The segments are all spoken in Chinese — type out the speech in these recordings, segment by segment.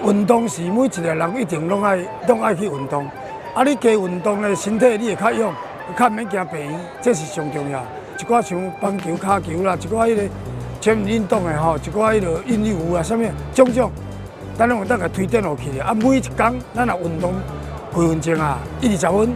运动是每一个人一定拢爱去运动。啊，你加运动咧，身体你会较勇，较免惊病院，这是上重要。一寡像棒球、骹球啦，一寡迄个全民运动的吼，一寡迄个韵律舞啊，啥物种种，咱拢有当个推展落去的。啊，每一工咱若运动几分钟啊，20分，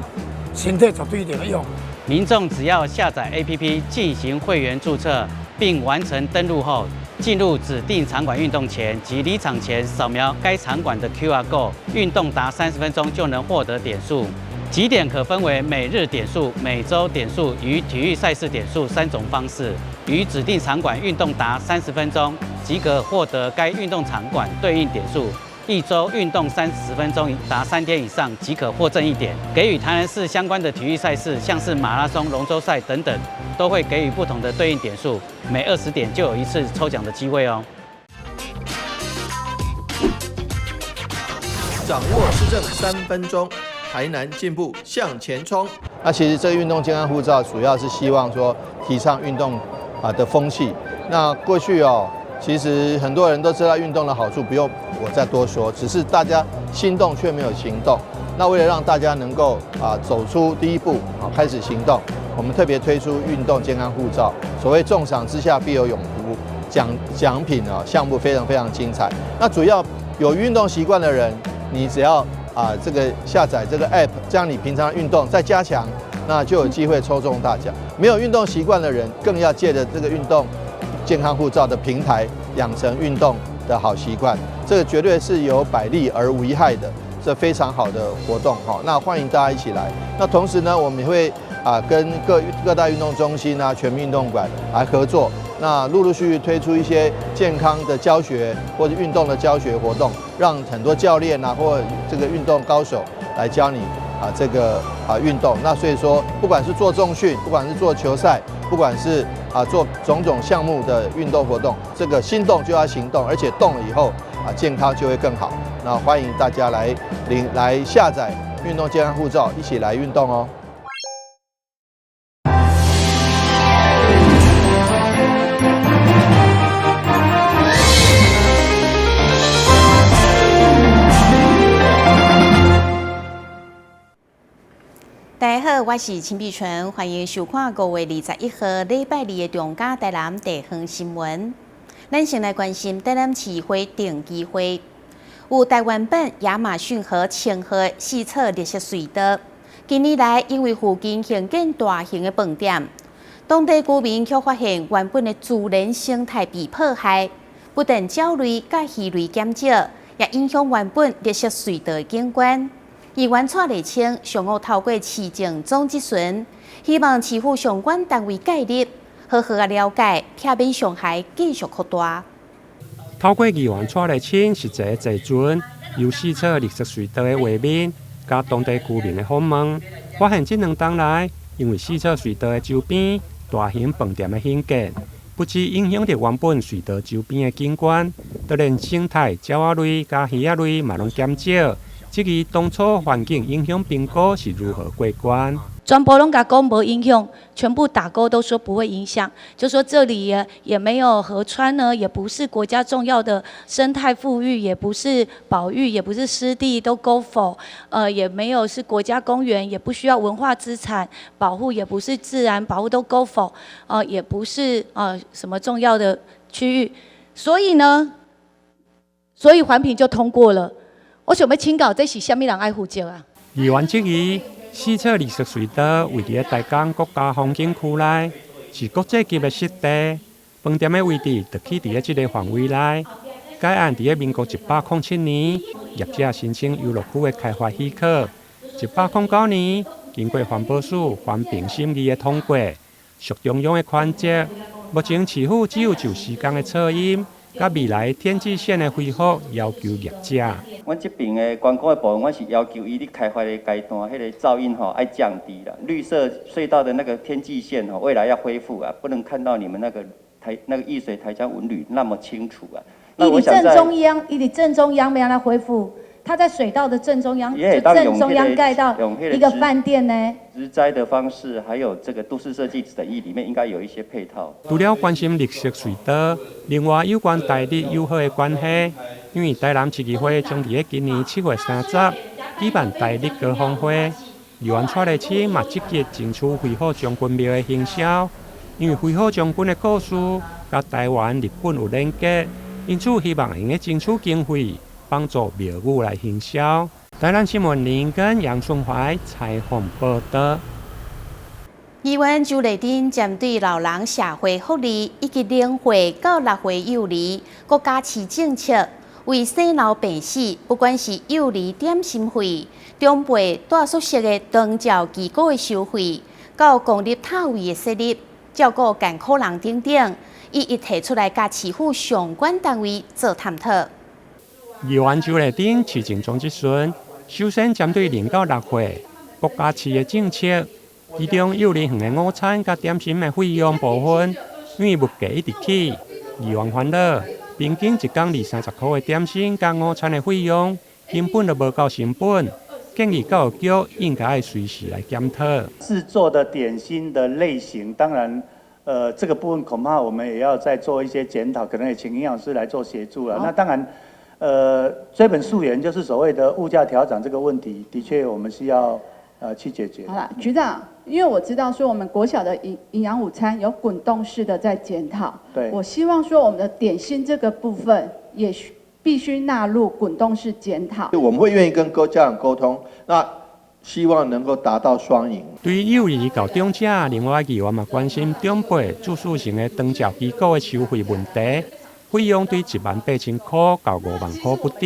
身体绝对一定会勇。民众只要下载 APP 进行会员注册，并完成登录后，进入指定场馆运动前及离场前扫描该场馆的 QR Code， 运动达30分钟就能获得点数。集点可分为每日点数、每周点数与体育赛事点数3种方式。于指定场馆运动达30分钟，即可获得该运动场馆对应点数。1周运动30分钟达3天以上，即可获赠1点。给予台南市相关的体育赛事，像是马拉松、龙舟赛等等，都会给予不同的对应点数。每20点就有1次抽奖的机会哦。掌握施政3分钟，台南进步向前冲。那其实这个运动健康护照主要是希望说提倡运动的风气。那过去其实很多人都知道运动的好处，不用我再多说，只是大家心动却没有行动。那为了让大家能够走出第一步开始行动，我们特别推出运动健康护照。所谓重赏之下必有勇夫，奖品项目非常非常精彩。那主要有运动习惯的人，你只要这个下载这个 app， 这样你平常运动再加强，那就有机会抽中大奖。没有运动习惯的人，更要借着这个运动健康护照的平台，养成运动的好习惯。这个绝对是有百利而无一害的，这非常好的活动那欢迎大家一起来。那同时呢，我们也会跟各大运动中心全民运动馆来合作，那陆续推出一些健康的教学或者运动的教学活动，让很多教练或这个运动高手来教你这个运动。那所以说，不管是做重训，不管是做球赛，不管是做种种项目的运动活动，这个心动就要行动，而且动了以后健康就会更好。那欢迎大家来下载运动健康护照，一起来运动哦。大家好，我是陈碧纯，欢迎收看5月21号礼拜2的中嘉台南地方新闻。咱先来关心台南市会定期会，有台湾版亚马逊河千河四侧绿色隧道。近年来，因为附近兴建大型的饭店，当地居民却发现原本的自然生态被破坏，不但鸟类甲鱼类减少，也影响原本绿色隧道的景观。议员蔡立青上午透过市政总咨询，希望市府相关单位介入，好好了解，避免伤害继续扩大。透过议员蔡立青实际咨询，由四侧绿色隧道的画面，甲当地居民的访问，发现这2天来，因为四侧隧道的周边大型饭店的兴建，不只影响着原本隧道周边的景观，就连生态鸟仔类、甲鱼仔类嘛拢减少。这个当初环境影响评估是如何过关？全部拢甲讲无影响，全部打勾都说不会影响，就说这里也没有河川呢，也不是国家重要的生态富裕，也不是保育，也不是湿地，都勾否。也没有是国家公园，也不需要文化资产保护，也不是自然保护，都勾否。也不是什么重要的区域，所以环评就通过了。我想要请教，这是虾米人爱负责啊？议员质疑，四侧绿色隧道位伫台港国家风景区内，是国际级的湿地，饭店的位置就起伫这个范围内。该案伫民国107年，业者申请游乐区的开发许可，109年经过环保署环评审议的通过，属中央的权责。目前市府只有就施工的噪音。甲未来天际线的恢复要求业者。阮这边的观光的部分，阮是要求伊咧开发的阶段，迄个噪音爱降低啦。绿色隧道的那个天际线未来要恢复啊，不能看到你们那个易水台江文旅那么清楚啊。伊伫正中央，要安怎恢复？它在水道的正中央，也就正中央盖到一个饭店呢。植栽的方式，还有这个都市设计审议里面应该有一些配套。除了关心绿色水道，另外有关台日友好的关系，因为台南市议会将伫今年7月30日举办台日高峰会，议员蔡立青嘛积极争取恢复将军庙的行销，因为恢复将军的故事甲台湾、日本有连结，因此希望用个争取经费帮助庙宇来行销。台南新闻林跟杨顺怀采访报道。议员朱立伦针对老人社会福利以及0岁到6岁幼儿国家市政策，为生老病死，不管是幼儿点心费、长辈住宿舍的长照机构的收费，到公立塔位的设立、照顾健康人等等，伊一提出来，甲市府相关单位做探讨。议员朱立伦市政总质询，首先针对0到6岁国家市的政策，其中幼儿园的午餐甲点心的费用部分，因为物价一直起，议员烦恼，平均1天20-30块的点心甲午餐的费用，根本就无够成本，建议教育局应该要随时来检讨。制作的点心的类型，当然，这个部分恐怕我们也要再做一些检讨，可能也请营养师来做协助了。那当然。追本溯源，就是所谓的物价调整这个问题，的确我们需要去解决。好了，局长，因为我知道说我们国小的营养午餐有滚动式的在检讨，对，我希望说我们的点心这个部分也必须纳入滚动式检讨。我们会愿意跟家长沟通，那希望能够达到双赢。对于幼儿到长者，另外议员嘛关心长辈住宿型的长照机构的收费问题。费用对18000块到5万块不等，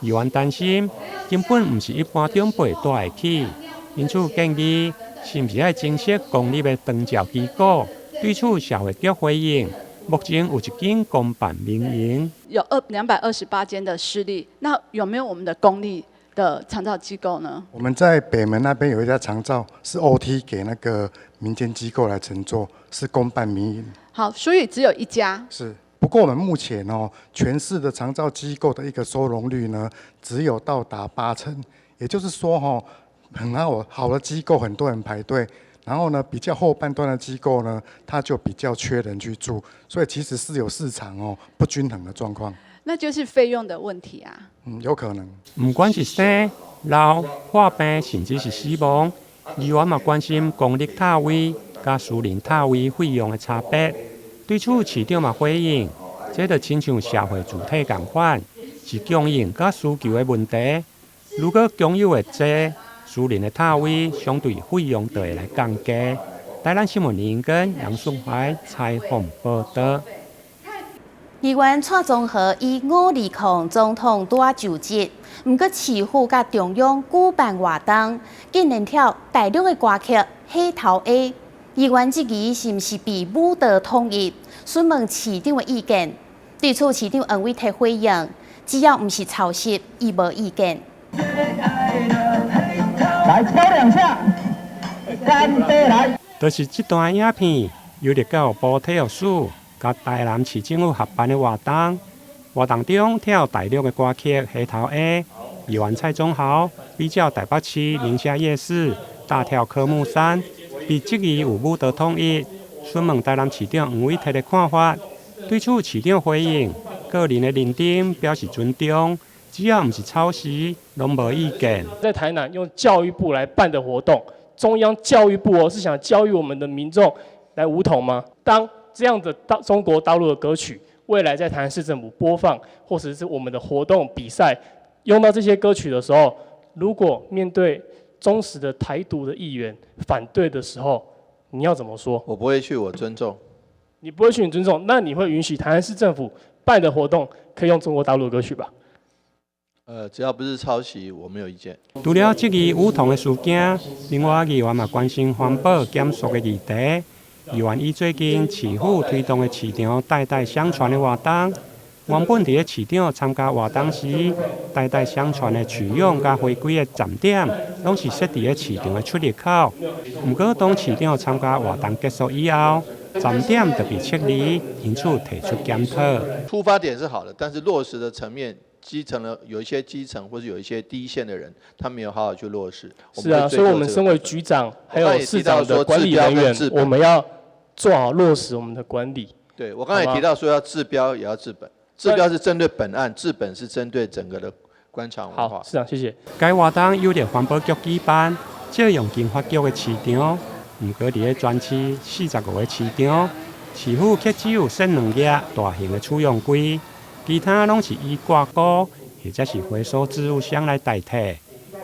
议员担心根本不是一般长辈住得起，因此建议是不是要增设公立的长照机构？对此社会局回应，目前有1间公办民营，有228间的私立，那有没有我们的公立的长照机构呢？我们在北门那边有一家长照，是 OT 给那个民间机构来承做，是公办民营。好，所以只有一家。是。不过我们目前全市的长照机构的一个收容率呢，只有到达80%，也就是说很好的机构很多人排队，然后呢比较后半段的机构呢，它就比较缺人去住，所以其实是有市场不均衡的状况。那就是费用的问题啊。有可能。不管是生、老、患病，甚至是死亡，议员嘛关心公立塔位甲私人塔位费用的差别。对此，市长嘛回应，这就亲像社会主体共款，是供应甲需求的问题。如果共有的多，私人的塔位相对费用就会来降低。台南新闻林跟杨顺怀采访报道。议员蔡宗和以520总统大就职，不过市府甲中央举办活动，竟然跳大陆的歌曲《黑头 A》。议员质疑是不是被武德统一？询问市长的意见。对此，市长恩惠提回应：只要不是抄袭，伊无意见。来敲2下，干杯来！就是这段影片，由立到部体育署甲台南市政府合办的活动，活动中跳大陆的歌曲《黑头 A》，议员蔡宗豪比较台北市宁夏夜市大跳科目3。被质疑有武德统一，询问台南市长黄伟提的看法。对此，市长回应：个人的认定表示尊重，只要不是抄袭，拢无意见。在台南用教育部来办的活动，中央教育部是想教育我们的民众来武统吗？当这样的中国大陆的歌曲，未来在台南市政府播放，或者是我们的活动比赛用到这些歌曲的时候，如果面对忠实的台独的议员反对的时候，你要怎么说？我不会去，我尊重。你不会去，你尊重，那你会允许台南市政府办的活动可以用中国大陆的歌曲吧？只要不是抄袭，我没有意见。除了这个武统的事件，另外议员嘛关心环保减塑的议题。议员以最近市府推动的市场代代相传的活动。原本伫市场参加活动时，代代相传的取用甲回归的站点，拢是设伫市场的出入口。不过，当市场参加活动结束以后，站点就被撤离，因此提出检讨。出发点是好的，但是落实的层面基层的有一些基层或者有一些第一线的人，他没有好好去落实。是啊，所以我们身为局长还有市长的管理人员，我们要做好落实我们的管理。对，我刚才也提到说要治标也要治本，治标是针对本案，治本是针对整个的官场文化。好，市长谢谢。该活动由环保局举办，借用经发局的市场，不过伫个专区45个市场，市府却只有剩2架大型的储用柜，其他拢是以挂钩或者是回收置物箱来代替。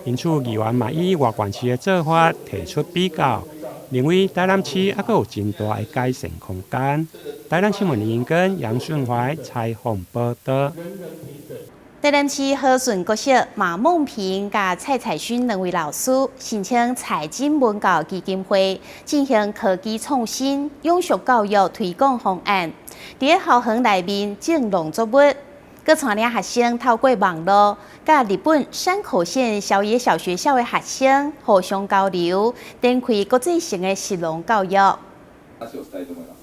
因此，议员嘛以外县市的做法提出比较，认为台南市还有真大的改善空间。台南新闻林根、杨顺怀采访报道。台南市和顺国小马梦平甲蔡彩勋2位老师申请财经文教基金会进行科技创新、永续教育推广方案，伫校园内面种农作物，佮带领学生透过网络，甲日本山口县小野小学校的学生互相交流，展开国际性的实农教育。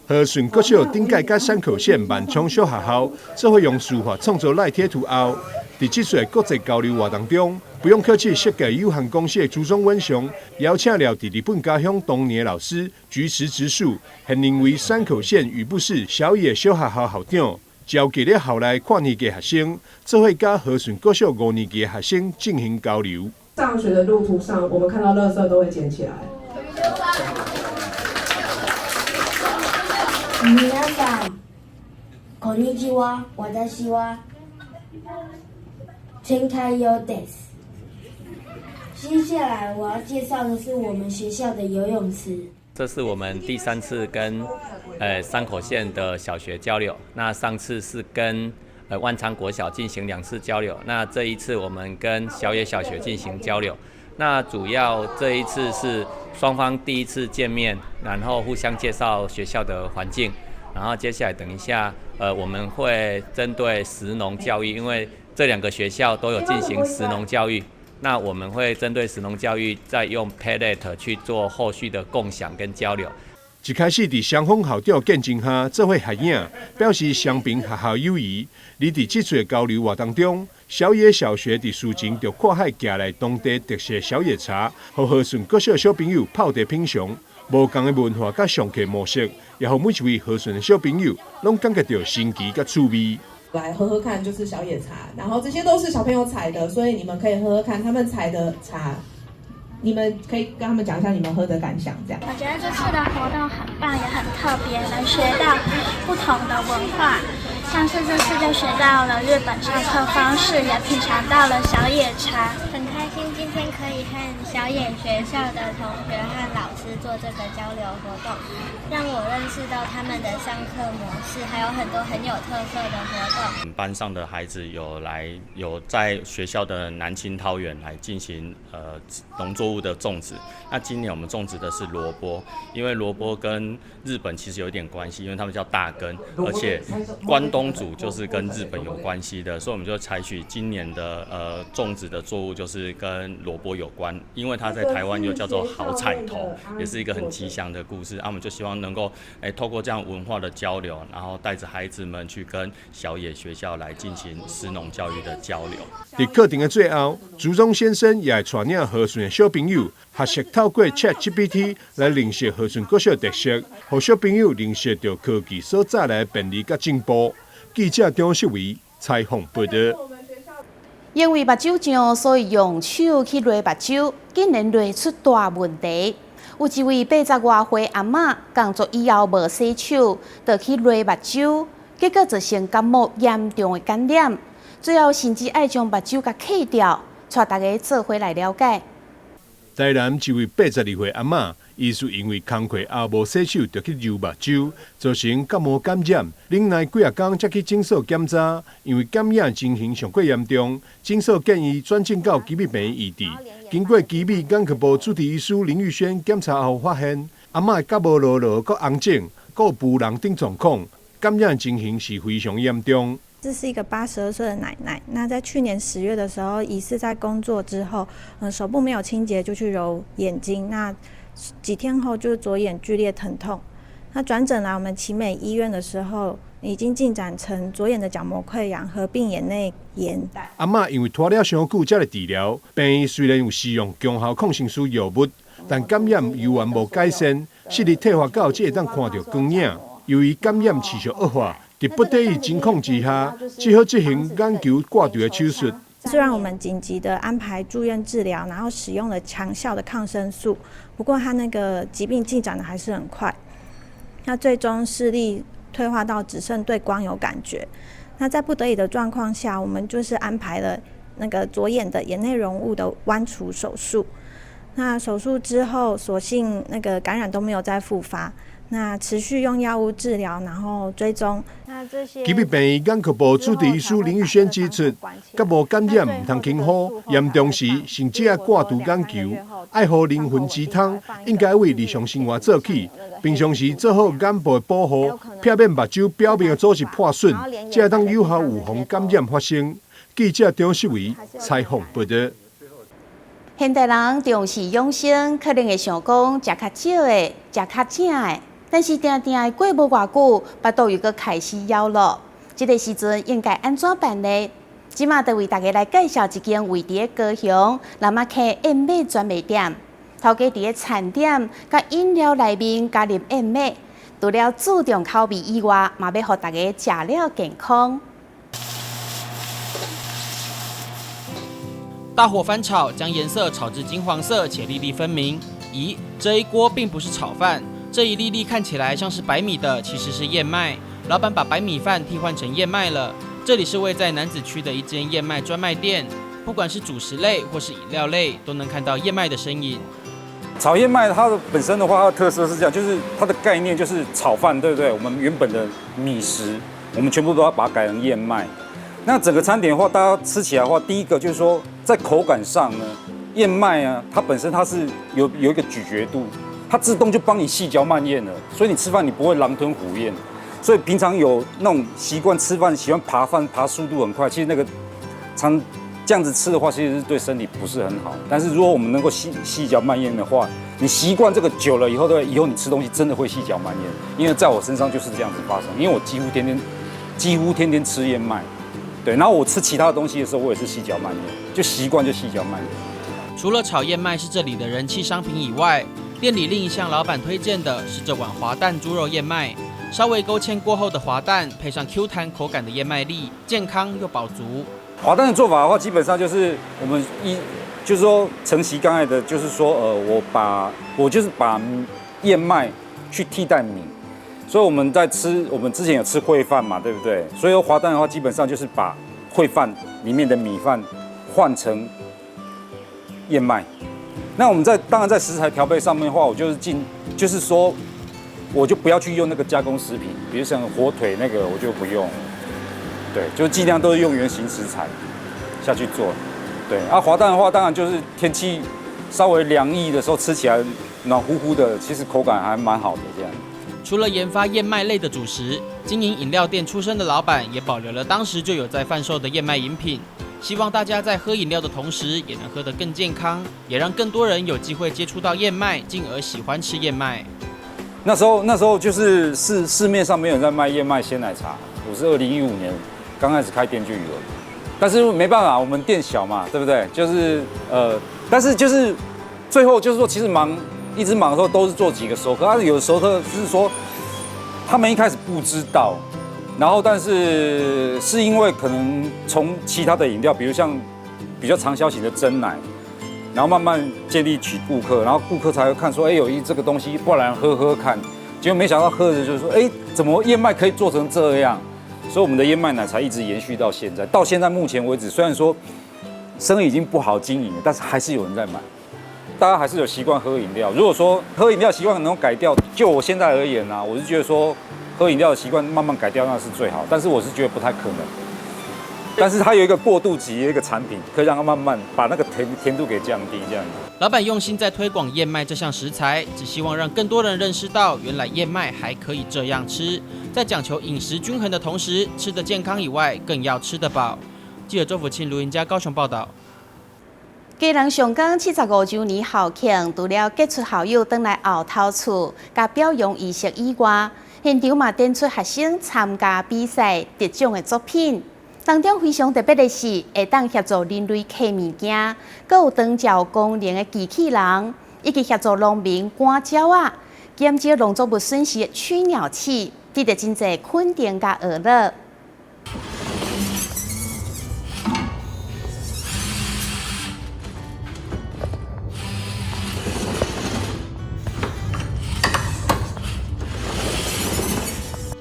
和顺国小顶届甲山口县万昌小学校做伙用书法创作赖贴图后，伫这次国际交流活动中，不用客气设计有限公司的朱宗文雄邀请了伫日本家乡当年的老师菊池直树，现任为山口县宇部市小野小学校校长，召集了校内跨年级学生，做伙甲和顺国小5年级的学生进行交流。上学的路途上，我们看到垃圾都会捡起来。皆さん、こんにちは。私は陈开优です。接下来我要介绍的是我们学校的游泳池。这是我们第3次跟山口县的小学交流。那上次是跟万昌国小进行2次交流。那这一次我们跟小野小学进行交流。那主要这一次是双方第一次见面，然后互相介绍学校的环境，然后接下来等一下，我们会针对食农教育，因为这2个学校都有进行食农教育，那我们会针对食农教育，再用 Padlet 去做后续的共享跟交流。一开始伫双方校长见证下做伙合影，表示双边学校友谊。而伫这次交流活动中，小野小学伫事前就跨海寄来当地特色小野茶，和和顺国小小朋友泡茶品尝。无同的文化甲上课模式，也互每一位和顺的小朋友拢感觉到新奇甲趣味。来喝喝看，就是小野茶，然后这些都是小朋友采的，所以你们可以喝喝看他们采的茶。你们可以跟他们讲一下你们喝的感想，这样。我觉得这次的活动很棒，也很特别，能学到不同的文化。像是这次就学到了日本上课方式，也品尝到了小野茶。很开心今天可以和小野学校的同学和老师做这个交流活动，让我认识到他们的上课模式，还有很多很有特色的活动。班上的孩子有在学校的南青桃园来进行农作物的种植。那今年我们种植的是萝卜，因为萝卜跟日本其实有一点关系，因为他们叫大根，而且关东煮就是跟日本有关系的，所以我们就采取今年的种植的作物就是跟萝卜有关，因为它在台湾又叫做好彩头，也是一个很吉祥的故事。我们就希望能够透过这样文化的交流，然后带着孩子们去跟小野学校来进行食农教育的交流。在课程的最后，朱宗先生也会带领和顺的小朋友学习透过 ChatGPT 来认识和顺国小特色，让小朋友认识到科技所带来的便利甲进步。记者张世伟采访报道。因为目睭痒，所以用手去勒目睭，竟然勒出大问题。有一位80多岁阿嬷，工作以后无洗手，就去勒目睭，结果造成感冒严重的感染，最后甚至要将目睭甲切掉。带大家做回来了解。台南一位82岁阿嬷，伊是因为工课后无洗手，就去揉目睭，造成感冒感染。忍耐几啊天才去诊所检查，因为感染情形上过严重，诊所建议转诊到基密病院医治。经过基密眼科部主治医师林玉轩检查后发现，阿嬷的感冒落落，佮红肿，佮有浮人等状况，感染情形是非常严重。这是一个82岁的奶奶，那在去年10月的时候，疑似在工作之后，手部没有清洁就去揉眼睛，那几天后就是左眼剧烈疼痛，那转诊来我们奇美医院的时候，已经进展成左眼的角膜溃疡合并眼内炎。阿嬷因为拖了伤久才来治疗，病院虽然有使用强效抗生素药物，但感染犹原无改善，视力退化到只会当看到光影。由于感染持续恶化，在不得已情况之下，只好进行眼球挂除的手术。虽然我们紧急的安排住院治疗，然后使用了强效的抗生素，不过他那个疾病进展的还是很快。那最终视力退化到只剩对光有感觉。那在不得已的状况下，我们就是安排了那个左眼的眼内容物的剜除手术。那手术之后，所幸那个感染都没有再复发。那持续用药物治疗，然后追踪。那这些。基于病院眼科部主治医师林玉轩指出，感冒感染唔通轻忽，严重时甚至要挂除眼球，爱护灵魂之汤，应该为日常生活做起。平常时做好眼部的保护，避免目睭表面的组织破损，才会当有效预防感染发生。记者张世伟采访报道。现代人重视养生，可能会想讲食较少的，食较正的。但是定定过无偌久，腹肚又搁开始枵了。这个时阵应该安怎办呢？即马就为大家来介绍一间位伫高雄南马溪燕麦专卖店。头家伫餐点甲饮料内面加入燕麦，除了注重口味以外，嘛要互大家食了健康。大火翻炒，将颜色炒至金黄色且粒粒分明。咦，这一锅并不是炒饭。这一粒粒看起来像是白米的，其实是燕麦。老板把白米饭替换成燕麦了。这里是位在楠梓区的一间燕麦专卖店，不管是主食类或是饮料类，都能看到燕麦的身影。炒燕麦它的本身的话，它的特色是这样，就是它的概念就是炒饭，对不对？我们原本的米食，我们全部都要把它改成燕麦。那整个餐点的话，大家吃起来的话，第一个就是说，在口感上呢，燕麦啊，它本身它是有一个咀嚼度。它自动就帮你细嚼慢咽了，所以你吃饭你不会狼吞虎咽。所以平常有那种习惯吃饭喜欢爬速度很快，其实那个这样子吃的话，其实是对身体不是很好。但是如果我们能够细嚼慢咽的话，你习惯这个久了以后，以后你吃东西真的会细嚼慢咽。因为在我身上就是这样子发生，因为我几乎天天吃燕麦，对，然后我吃其他的东西的时候，我也是细嚼慢咽，就习惯就细嚼慢咽。除了炒燕麦是这里的人气商品以外，店里另一项老板推荐的是这碗滑蛋猪肉燕麦，稍微勾芡过后的滑蛋，配上 Q 弹口感的燕麦粒，健康又饱足。滑蛋的做法的话，基本上就是我们就是说承袭刚才的，就是说我就是把燕麦去替代米，所以我们之前有吃烩饭嘛，对不对？所以滑蛋的话，基本上就是把烩饭里面的米饭换成燕麦。那我们当然在食材调配上面的话，我就是说，我就不要去用那个加工食品，比如像火腿那个我就不用，对，就尽量都是用原型食材下去做，对。滑蛋的话，当然就是天气稍微凉意的时候吃起来暖乎乎的，其实口感还蛮好的这样。除了研发燕麦类的主食，经营饮料店出身的老板也保留了当时就有在贩售的燕麦饮品。希望大家在喝饮料的同时，也能喝得更健康，也让更多人有机会接触到燕麦，进而喜欢吃燕麦。那时候就是市面上没有人在卖燕麦鲜奶茶，我是2015年刚开始开店就有，但是没办法，我们店小嘛，对不对？就是但是就是最后就是说，其实一直忙的时候都是做几个熟客，但是有的熟客是说他们一开始不知道。然后，但是因为可能从其他的饮料，比如像比较长销型的珍奶，然后慢慢建立起顾客，然后顾客才会看说，有这个东西，不然喝喝看。结果没想到喝着就是说，怎么燕麦可以做成这样？所以我们的燕麦奶才一直延续到现在。到现在目前为止，虽然说生意已经不好经营了，但是还是有人在买。大家还是有习惯喝饮料。如果说喝饮料习惯能够改掉，就我现在而言啊，我是觉得说。喝饮料的习惯慢慢改掉那是最好，但是我是觉得不太可能。但是它有一个过渡期的一个产品，可以让它慢慢把那个甜度给降低，这样子。老板用心在推广燕麦这项食材，只希望让更多人认识到，原来燕麦还可以这样吃。在讲求饮食均衡的同时，吃得健康以外，更要吃得饱。记者周福庆、卢云嘉高雄报道。家人上港75周年校庆，除了结出校友回来后头厝，甲表扬仪式以外，现场嘛展出学生参加比赛得奖的作品。当中非常特别的是，会当协助人类刻物件，阁有当照工人的机器人，以及协助农民赶鸟啊，减少农作物损失的取鸟器，得到真侪肯定甲娱乐。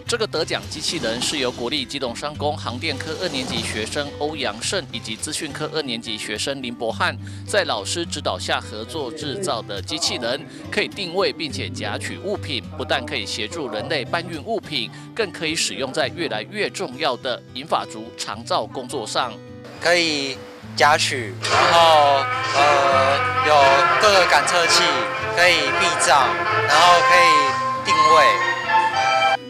这个得奖机器人是由国立机动商工航电科2年级学生欧阳胜以及资讯科2年级学生林博翰在老师指导下合作制造的机器人，可以定位并且夹取物品，不但可以协助人类搬运物品，更可以使用在越来越重要的银发族长照工作上。可以夹取，然后有各个感测器，可以避障，然后可以定位。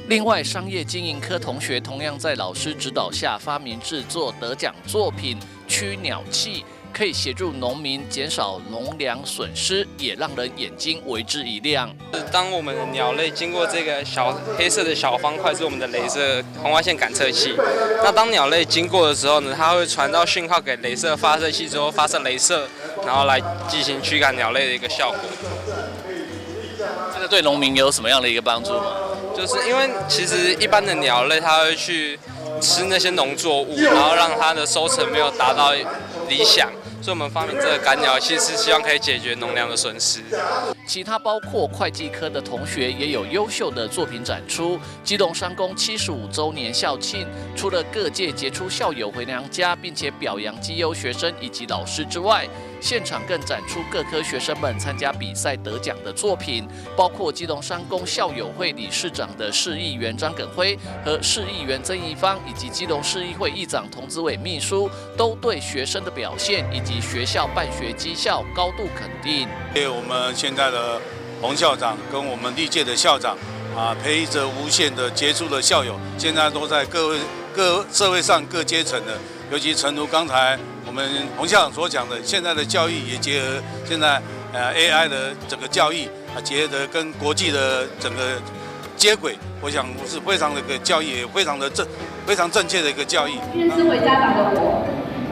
另外，商业经营科同学同样在老师指导下发明制作得奖作品驱鸟器，可以协助农民减少农粮损失，也让人眼睛为之一亮。当我们的鸟类经过这个小黑色的小方块，是我们的雷射红外线感测器。那当鸟类经过的时候呢，它会传到讯号给雷射发射器之后发射雷射，然后来进行驱赶鸟类的一个效果。这个对农民有什么样的一个帮助吗？就是因为其实一般的鸟类它会去吃那些农作物，然后让它的收成没有达到理想，所以我们发明这个赶鸟器是希望可以解决农粮的损失。其他包括会计科的同学也有优秀的作品展出。基隆商工75周年校庆，除了各界杰出校友回娘家，并且表扬绩优学生以及老师之外，现场更展出各科学生们参加比赛得奖的作品，包括基隆商工校友会理事长的市议员张耿辉和市议员曾宜芳，以及基隆市议会议长童子伟秘书，都对学生的表现以及学校办学绩效高度肯定。我们现在的洪校长跟我们历届的校长培育着无限的杰出的校友，现在都在各社会上各阶层的，尤其诚如刚才我们洪校长所讲的，现在的教育也结合现在AI 的整个教育结合跟国际的整个接轨，我想是非常的一个教育，也非常正确的一个教育。身为家长的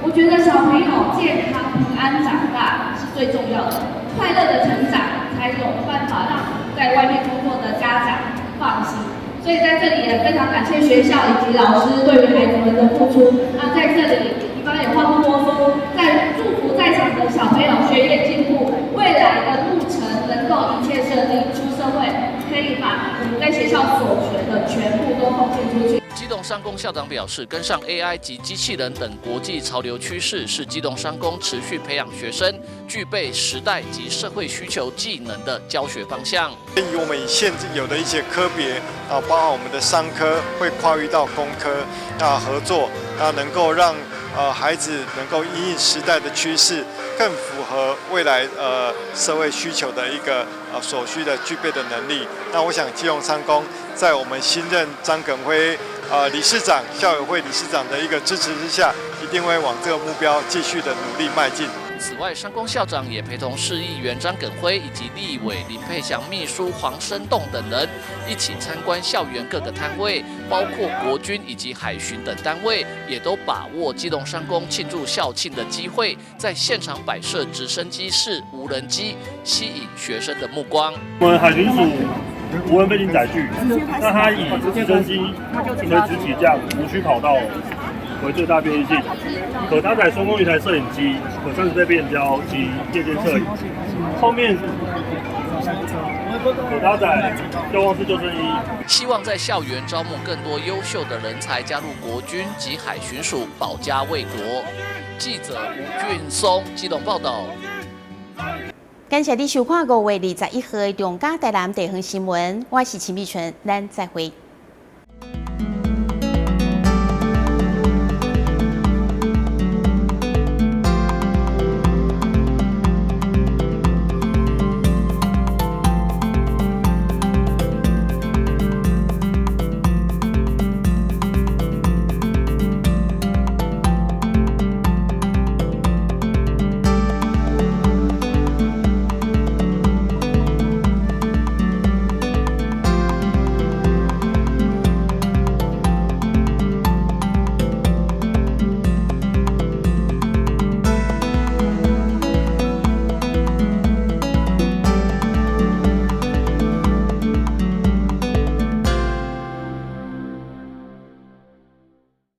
我觉得小朋友健康平安长大是最重要的，快乐的成长才有办法让在外面工作的家长放心。所以在这里也非常感谢学校以及老师对于孩子们的付出。那在这里，一方也话不多说，在祝福在场的小朋友学业进步，未来的路程能够一切顺利，出社会可以把我们在学校所学的全部都奉献出去。基隆商工校长表示，跟上 AI 及机器人等国际潮流趋势，是基隆商工持续培养学生具备时代及社会需求技能的教学方向。以我们现有的一些科别包含我们的商科会跨越到工科合作，能够让孩子能够因应时代的趋势，更符合未来社会需求的一个所需的具备的能力。那我想基隆商工在我们新任张耿辉理事长、校友会理事长的一个支持之下，一定会往这个目标继续的努力迈进。此外，商工校长也陪同市议员张耿辉以及立委林佩祥秘书黄生栋等人一起参观校园各个摊位，包括国军以及海巡等单位，也都把握基隆商工庆祝校庆的机会，在现场摆设直升机式无人机，吸引学生的目光。我们海巡署无人飞行载具，那它以直升机垂直起降，无需跑道为最大便利性，可搭载双功率台摄影机、可30倍变焦及夜间摄影。后面可搭载消防式救生衣。希望在校园招募更多优秀的人才加入国军及海巡署，保家卫国。记者吴俊松基隆报道。感谢你收看5月21号的中嘉台南地方新闻，我是秦碧纯，咱再会。